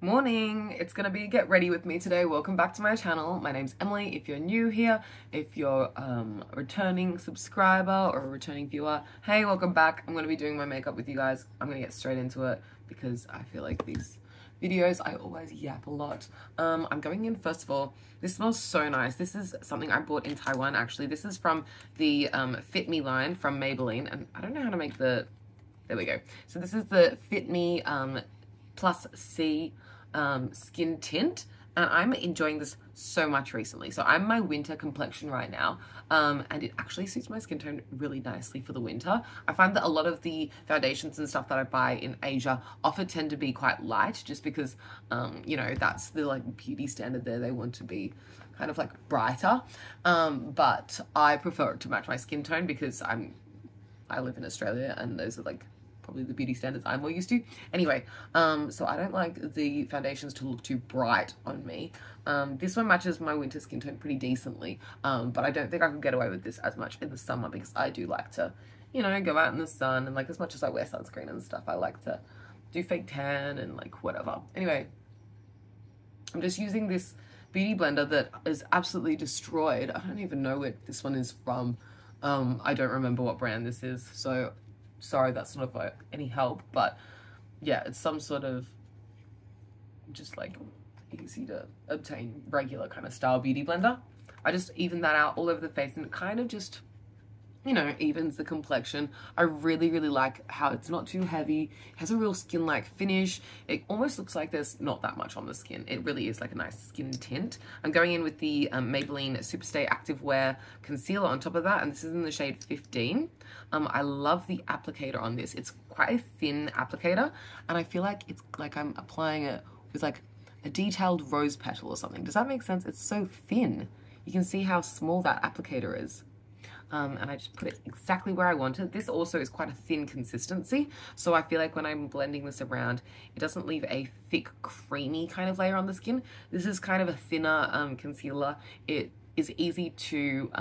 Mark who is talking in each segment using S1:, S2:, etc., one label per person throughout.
S1: Morning, it's gonna be get ready with me today. Welcome back to my channel. My name's Emily. If you're new here, if you're a returning subscriber or a returning viewer, hey, welcome back. I'm gonna be doing my makeup with you guys. I'm gonna get straight into it because I feel like these videos I always yap a lot. I'm going in first of all. This smells so nice. This is something I bought in Taiwan actually. This is from the Fit Me line from Maybelline, and I don't know how to make the, there we go. So this is the Fit Me Plus C skin tint, and I'm enjoying this so much recently. So I'm my winter complexion right now, and it actually suits my skin tone really nicely for the winter. I find that a lot of the foundations and stuff that I buy in Asia often tend to be quite light, just because you know, that's the like beauty standard there. They want to be kind of like brighter, but I prefer it to match my skin tone because I live in Australia and those are like probably the beauty standards I'm more used to. Anyway, so I don't like the foundations to look too bright on me. This one matches my winter skin tone pretty decently, but I don't think I could get away with this as much in the summer because I do like to, you know, go out in the sun, and like as much as I wear sunscreen and stuff, I like to do fake tan and like whatever. Anyway, I'm just using this beauty blender that is absolutely destroyed. I don't even know where this one is from. I don't remember what brand this is, so sorry that's not of any help, but yeah, it's some sort of just like easy to obtain regular kind of style beauty blender. I just even that out all over the face, and it kind of just, you know, evens the complexion. I really like how it's not too heavy. It has a real skin-like finish. It almost looks like there's not that much on the skin. It really is like a nice skin tint. I'm going in with the Maybelline Superstay Activewear Concealer on top of that, and this is in the shade 15. I love the applicator on this. It's quite a thin applicator, and I feel like it's like I'm applying it with like a detailed rose petal or something. Does that make sense? It's so thin. You can see how small that applicator is. And I just put it exactly where I want it. This also is quite a thin consistency, so I feel like when I'm blending this around, it doesn't leave a thick, creamy kind of layer on the skin. This is kind of a thinner concealer. It is easy to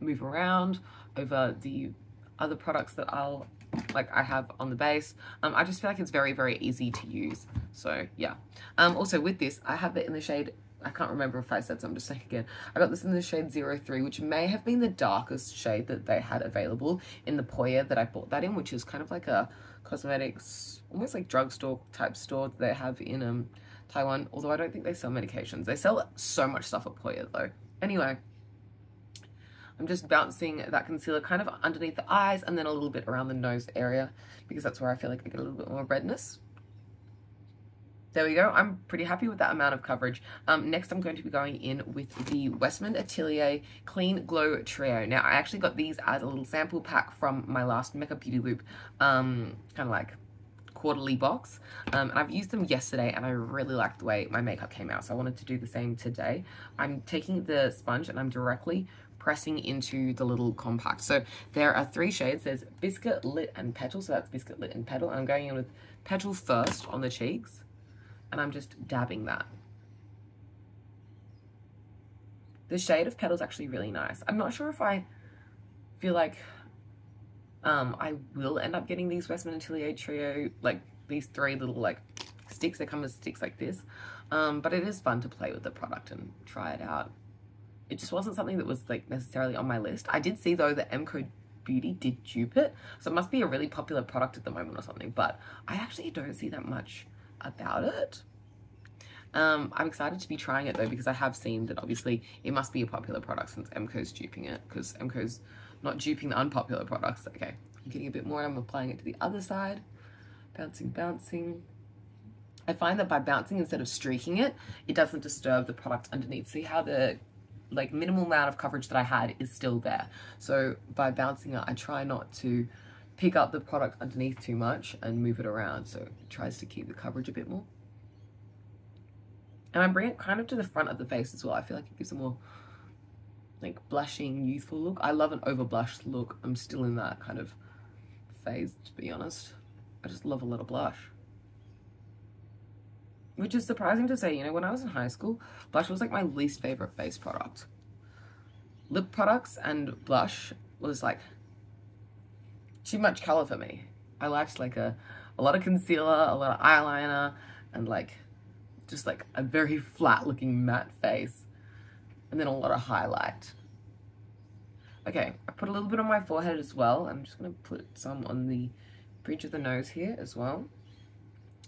S1: move around over the other products that I have on the base. I just feel like it's very easy to use. So yeah. Also with this, I have it in the shade, I can't remember if I said so, I'm just saying again. I got this in the shade 03, which may have been the darkest shade that they had available in the Poya that I bought that in, which is kind of like a cosmetics, almost like drugstore type store that they have in Taiwan, although I don't think they sell medications. They sell so much stuff at Poya though. Anyway, I'm just bouncing that concealer kind of underneath the eyes and then a little bit around the nose area because that's where I feel like I get a little bit more redness. There we go. I'm pretty happy with that amount of coverage. Next, I'm going to be going in with the Westman Atelier Clean Glow Trio. Now, I actually got these as a little sample pack from my last Makeup Beauty Loop, kind of like quarterly box. And I've used them yesterday, and I really liked the way my makeup came out, so I wanted to do the same today. I'm taking the sponge, and I'm directly pressing into the little compact. So there are 3 shades. There's Biscuit, Lit, and Petal. So that's Biscuit, Lit, and Petal. And I'm going in with Petal first on the cheeks, and I'm just dabbing that. The shade of Petal is actually really nice. I'm not sure if I feel like I will end up getting these Westman Atelier Trio, like these 3 little like sticks. They come as sticks like this, but it is fun to play with the product and try it out. It just wasn't something that was like necessarily on my list. I did see though that MCO Beauty did dupe it, so it must be a really popular product at the moment or something, but I actually don't see that much about it. I'm excited to be trying it though, because I have seen that obviously it must be a popular product since MCO's duping it, because MCO's not duping the unpopular products. Okay, I'm getting a bit more and I'm applying it to the other side. Bouncing. I find that by bouncing instead of streaking it, it doesn't disturb the product underneath. See how the like minimal amount of coverage that I had is still there. So by bouncing it, I try not to pick up the product underneath too much and move it around, so it tries to keep the coverage a bit more. And I bring it kind of to the front of the face as well. I feel like it gives a more like blushing, youthful look. I love an over blushed look. I'm still in that kind of phase, to be honest. I just love a little blush. Which is surprising to say, you know, when I was in high school, blush was like my least favorite face product. Lip products and blush was like too much color for me. I liked like a lot of concealer, a lot of eyeliner, and like just like a very flat looking matte face, and then a lot of highlight. Okay, I put a little bit on my forehead as well. I'm just going to put some on the bridge of the nose here as well.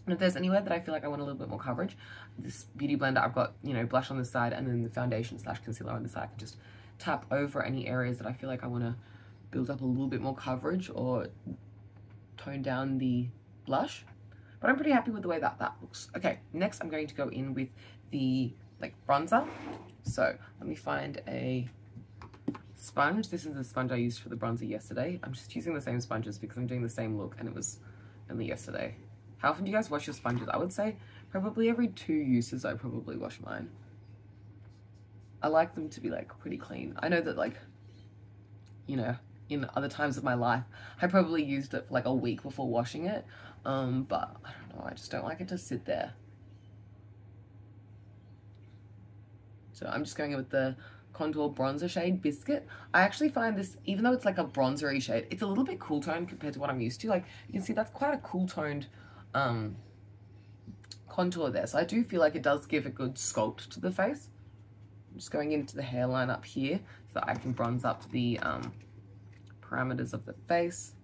S1: And if there's anywhere that I feel like I want a little bit more coverage, this Beauty Blender, I've got, you know, blush on this side and then the foundation / concealer on this side. I can just tap over any areas that I feel like I want to build up a little bit more coverage or tone down the blush. But I'm pretty happy with the way that looks. Okay, next I'm going to go in with the like bronzer. So let me find a sponge. This is the sponge I used for the bronzer yesterday. I'm just using the same sponges because I'm doing the same look and it was only yesterday. How often do you guys wash your sponges? I would say probably every 2 uses I probably wash mine. I like them to be like pretty clean. I know that like, you know, in other times of my life, I probably used it for like a week before washing it. But I don't know, I just don't like it to sit there. So I'm just going in with the contour bronzer shade Biscuit. I actually find this, even though it's like a bronzery shade, it's a little bit cool toned compared to what I'm used to. Like you can see that's quite a cool toned contour there. So I do feel like it does give a good sculpt to the face. I'm just going into the hairline up here so that I can bronze up the parameters of the face.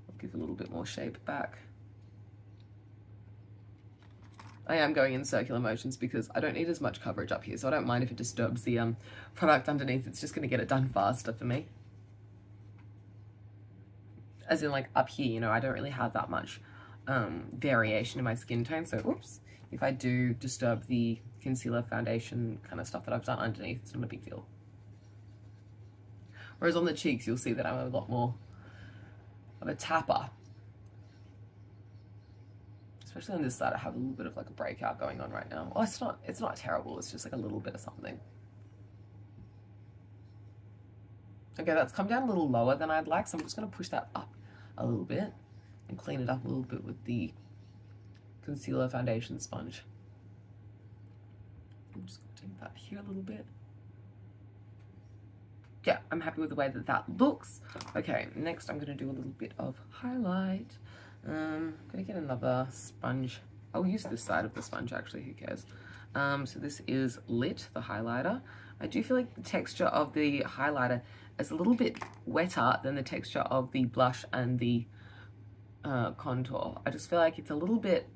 S1: I'll give a little bit more shape back. I am going in circular motions because I don't need as much coverage up here, so I don't mind if it disturbs the product underneath. It's just going to get it done faster for me. As in like up here, you know, I don't really have that much variation in my skin tone, so oops, if I do disturb the concealer foundation kind of stuff that I've done underneath, it's not a big deal. Whereas on the cheeks, you'll see that I'm a lot more of a tapper. Especially on this side, I have a little bit of like a breakout going on right now. Well, it's not terrible, it's just like a little bit of something. Okay, that's come down a little lower than I'd like, so I'm just going to push that up a little bit and clean it up a little bit with the concealer foundation sponge. I'm just going to take that here a little bit. Yeah, I'm happy with the way that that looks. Okay, next I'm going to do a little bit of highlight. I'm going to get another sponge. I'll use this side of the sponge actually, who cares. So this is Lit, the highlighter. I do feel like the texture of the highlighter is a little bit wetter than the texture of the blush and the contour. I just feel like it's a little bit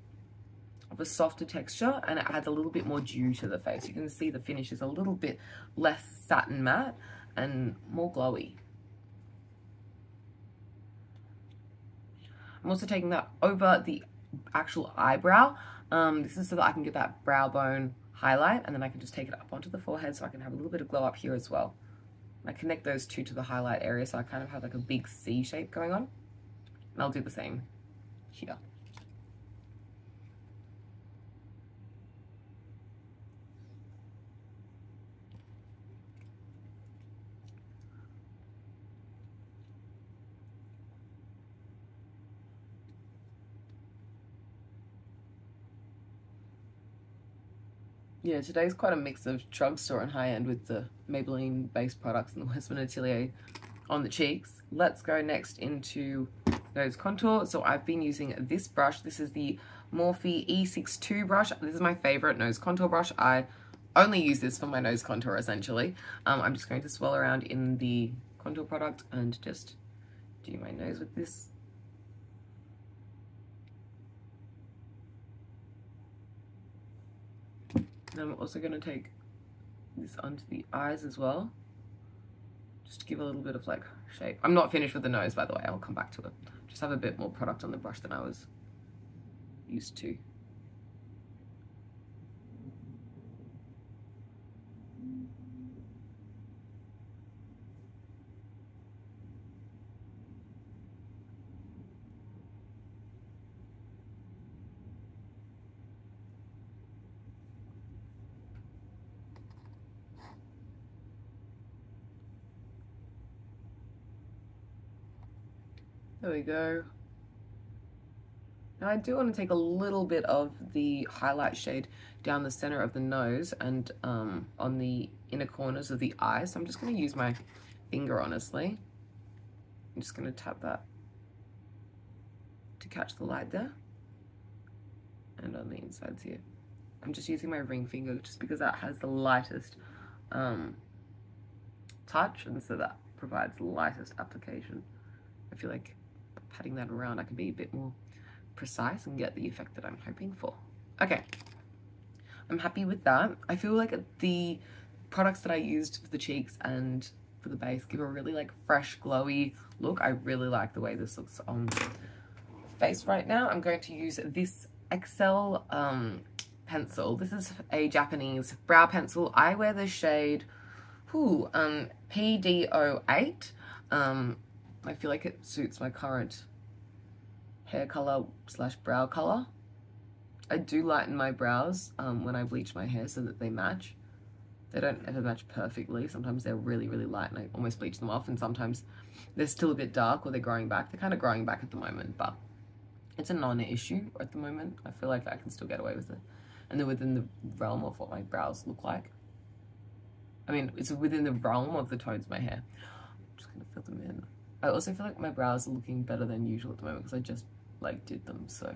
S1: of a softer texture and it adds a little bit more dew to the face. You can see the finish is a little bit less satin matte and more glowy. I'm also taking that over the actual eyebrow. This is so that I can get that brow bone highlight, and then I can just take it up onto the forehead so I can have a little bit of glow up here as well. I connect those two to the highlight area so I kind of have like a big C shape going on. And I'll do the same here. Yeah, today's quite a mix of drugstore and high-end with the Maybelline-based products and the Westman Atelier on the cheeks. Let's go next into nose contour. So I've been using this brush. This is the Morphe E62 brush. This is my favorite nose contour brush. I only use this for my nose contour, essentially. I'm just going to swirl around in the contour product and just do my nose with this. And I'm also going to take this onto the eyes as well, just to give a little bit of like shape. I'm not finished with the nose, by the way. I'll come back to it. Just have a bit more product on the brush than I was used to. There we go. Now I do want to take a little bit of the highlight shade down the center of the nose and on the inner corners of the eyes. So I'm just going to use my finger, honestly. I'm just going to tap that to catch the light there. And on the insides here. I'm just using my ring finger just because that has the lightest touch, and so that provides the lightest application. I feel like patting that around I can be a bit more precise and get the effect that I'm hoping for. Okay, I'm happy with that. I feel like the products that I used for the cheeks and for the base give a really like fresh, glowy look. I really like the way this looks on face right now. I'm going to use this XL pencil. This is a Japanese brow pencil. I wear the shade PDO8. I feel like it suits my current hair color / brow color. I do lighten my brows when I bleach my hair so that they match. They don't ever match perfectly. Sometimes they're really, really light and I almost bleach them off, and sometimes they're still a bit dark or they're growing back. They're kind of growing back at the moment, but it's a non-issue at the moment. I feel like I can still get away with it. And they're within the realm of what my brows look like. I mean, it's within the realm of the tones of my hair. I'm just gonna fill them in. I also feel like my brows are looking better than usual at the moment because I just like did them, so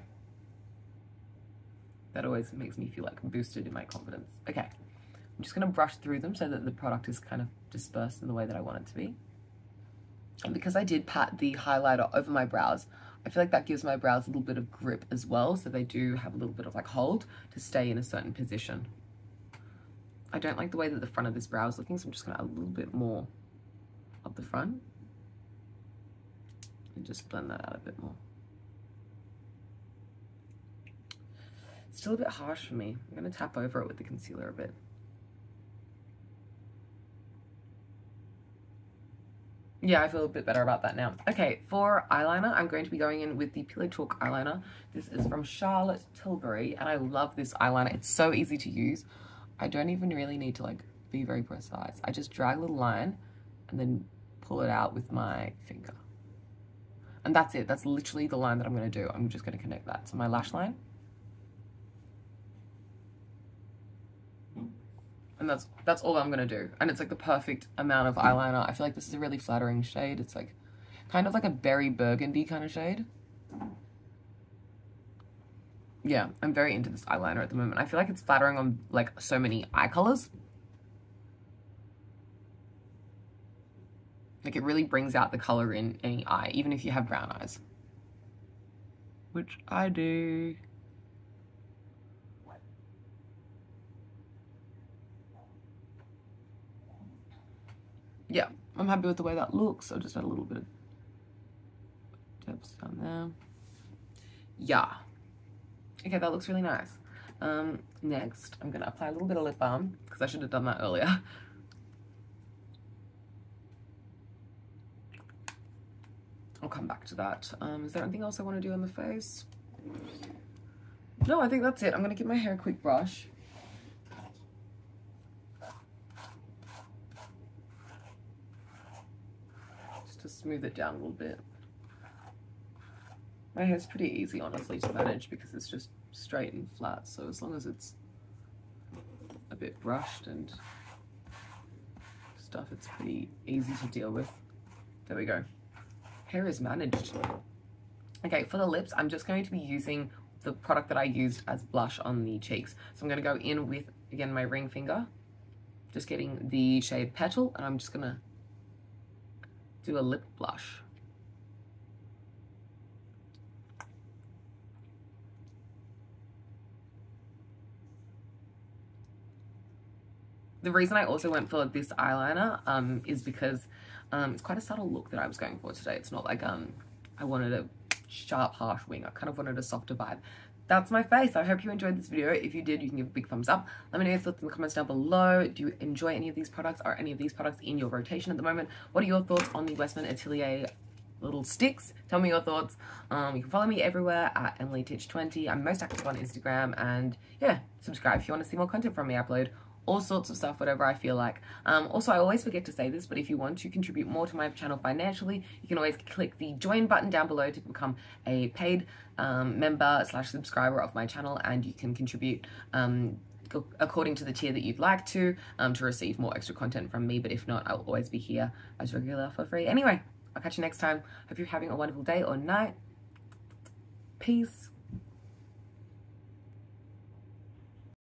S1: that always makes me feel like boosted in my confidence. Okay, I'm just gonna brush through them so that the product is kind of dispersed in the way that I want it to be. And because I did pat the highlighter over my brows, I feel like that gives my brows a little bit of grip as well, so they do have a little bit of like hold to stay in a certain position. I don't like the way that the front of this brow is looking, so I'm just gonna add a little bit more up the front and just blend that out a bit more. It's still a bit harsh for me. I'm gonna tap over it with the concealer a bit. Yeah, I feel a bit better about that now. Okay, for eyeliner, I'm going to be going in with the Pillow Talk eyeliner. This is from Charlotte Tilbury, and I love this eyeliner. It's so easy to use. I don't even really need to like be very precise. I just drag a little line and then pull it out with my finger. And that's it. That's literally the line that I'm going to do. I'm just going to connect that to my lash line. And that's all I'm going to do. And it's like the perfect amount of eyeliner. I feel like this is a really flattering shade. It's like kind of like a berry burgundy kind of shade. Yeah, I'm very into this eyeliner at the moment. I feel like it's flattering on like so many eye colors. Like it really brings out the color in any eye, even if you have brown eyes. Which I do. Yeah, I'm happy with the way that looks. I'll just add a little bit of depth down there. Yeah. Okay, that looks really nice. Next, I'm gonna apply a little bit of lip balm because I should have done that earlier. I'll come back to that. Is there anything else I want to do on the face? No, I think that's it. I'm gonna give my hair a quick brush. Just to smooth it down a little bit. My hair's pretty easy, honestly, to manage because it's just straight and flat. So as long as it's a bit brushed and stuff, it's pretty easy to deal with. There we go. Hair is managed. Okay, for the lips, I'm just going to be using the product that I used as blush on the cheeks. So I'm going to go in with, again, my ring finger. Just getting the shade Petal, and I'm just going to do a lip blush. The reason I also went for this eyeliner is because it's quite a subtle look that I was going for today. It's not like I wanted a sharp, harsh wing. I kind of wanted a softer vibe. That's my face. I hope you enjoyed this video. If you did, you can give a big thumbs up. Let me know your thoughts in the comments down below. Do you enjoy any of these products? Are any of these products in your rotation at the moment? What are your thoughts on the Westman Atelier little sticks? Tell me your thoughts. You can follow me everywhere at EmilyTitch20. I'm most active on Instagram, and yeah, subscribe if you want to see more content from me. I upload all sorts of stuff, whatever I feel like. Also, I always forget to say this, but if you want to contribute more to my channel financially, you can always click the join button down below to become a paid member / subscriber of my channel, and you can contribute according to the tier that you'd like to receive more extra content from me. But if not, I'll always be here as regular for free. Anyway, I'll catch you next time. Hope you're having a wonderful day or night. Peace.